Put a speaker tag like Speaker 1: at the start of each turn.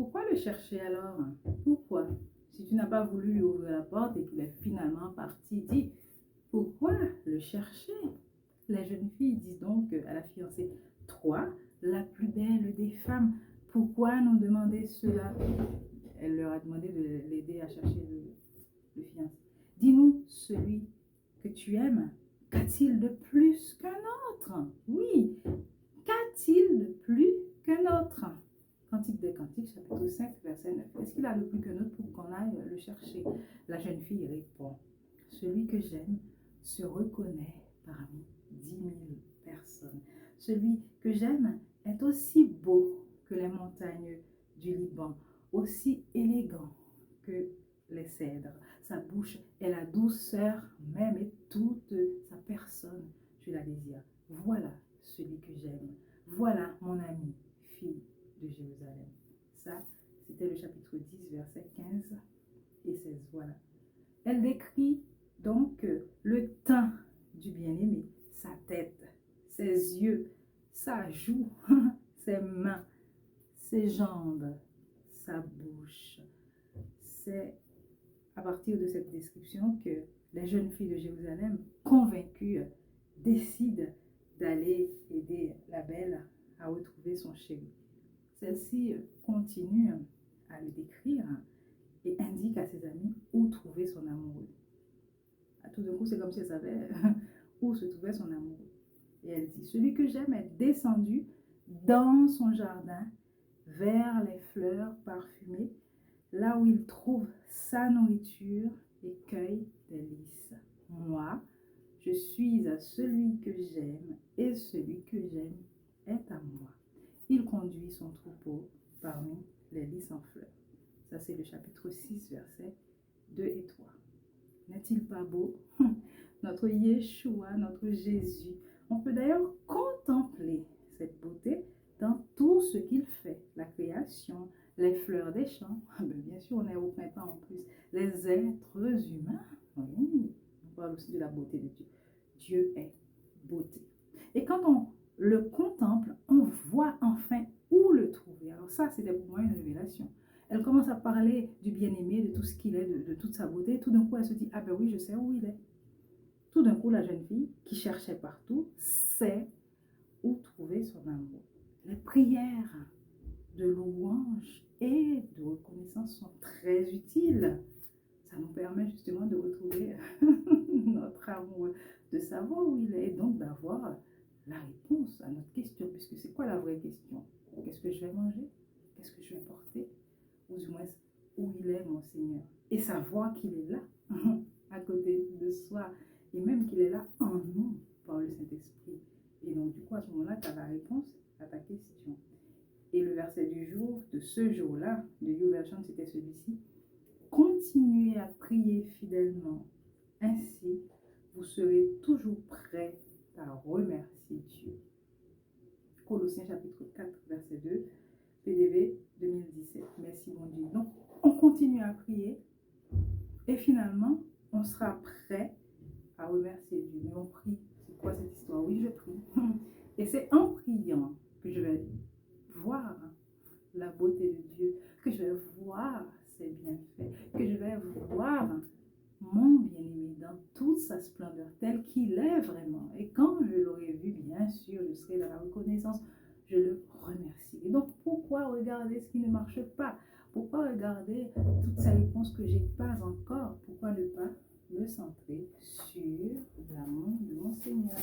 Speaker 1: Pourquoi le chercher alors? Pourquoi? Si tu n'as pas voulu lui ouvrir la porte et qu'il est finalement parti, dis, pourquoi le chercher? La jeune fille dit donc à la fiancée, toi, la plus belle des femmes, pourquoi nous demander cela? Elle leur a demandé de l'aider à chercher le fiancé. Dis-nous, celui que tu aimes, qu'a-t-il de plus qu'un autre? Oui, qu'a-t-il de plus qu'un autre? Cantique des Cantiques, chapitre 5, verset 9. Est-ce qu'il a de plus qu'un autre pour qu'on aille le chercher? La jeune fille répond, celui que j'aime se reconnaît parmi 10 000 personnes. Celui que j'aime est aussi beau que les montagnes du Liban, aussi élégant que les cèdres. Sa bouche est la douceur même et toute sa personne, je la désire. Voilà celui que j'aime. Voilà mon ami, fille de Jérusalem. Ça, c'était le chapitre 10, versets 15 et 16. Voilà. Elle décrit donc le teint du bien-aimé, sa tête, ses yeux, sa joue, ses mains, ses jambes, sa bouche. C'est à partir de cette description que les jeunes filles de Jérusalem, convaincues, décident d'aller aider la belle à retrouver son chéri. Celle-ci continue à le décrire et indique à ses amis où trouver son amoureux. À tout d'un coup, c'est comme si elle savait où se trouvait son amoureux. Et elle dit, celui que j'aime est descendu dans son jardin vers les fleurs parfumées, là où il trouve sa nourriture et cueille des lys. Moi, je suis à celui que j'aime et celui que j'aime est à moi. Il conduit son troupeau parmi les lys en fleurs. Ça, c'est le chapitre 6, versets 2 et 3. N'est-il pas beau? Notre Yeshua, notre Jésus. On peut d'ailleurs contempler cette beauté dans tout ce qu'il fait. La création, les fleurs des champs. Bien sûr, on est au printemps en plus. Les êtres humains. Oui, on parle aussi de la beauté de Dieu. Dieu est beauté. Et quand on le contemple, on voit enfin où le trouver. Alors ça, c'était pour moi une révélation. Elle commence à parler du bien-aimé, de tout ce qu'il est, de toute sa beauté. Tout d'un coup, elle se dit, ah ben oui, je sais où il est. Tout d'un coup, la jeune fille, qui cherchait partout, sait où trouver son amour. Les prières de louange et de reconnaissance sont très utiles. Ça nous permet justement de retrouver notre amour, de savoir où il est et donc d'avoir la réponse à notre question. Puisque c'est quoi la vraie question? Qu'est-ce que je vais manger? Qu'est-ce que je vais porter? Ou du moins, où il est mon Seigneur? Et savoir qu'il est là, à côté de soi. Et même qu'il est là en nous, par le Saint-Esprit. Et donc, du coup, à ce moment-là, tu as la réponse à ta question. Et le verset du jour, de ce jour-là, de YouVersion, c'était celui-ci. Continuez à prier fidèlement. Ainsi, vous serez toujours prêts à remercier Dieu. Colossiens chapitre 4, verset 2, PDV 2017. Merci, mon Dieu. Donc, on continue à prier et finalement, on sera prêt à remercier Dieu. Mais on prie. C'est quoi cette histoire? Oui, je prie. Et c'est en priant que je vais voir la beauté de Dieu, que je vais voir ses bienfaits, que je vais voir mon bien-aimé dans toute sa splendeur, tel qu'il est vraiment. Et quand je l'aurai vu, bien sûr, je serai dans la reconnaissance, je le remercie. Et donc, pourquoi regarder ce qui ne marche pas? Pourquoi regarder toutes ces réponses que je n'ai pas encore? Pourquoi ne pas me centrer sur l'amour de mon Seigneur?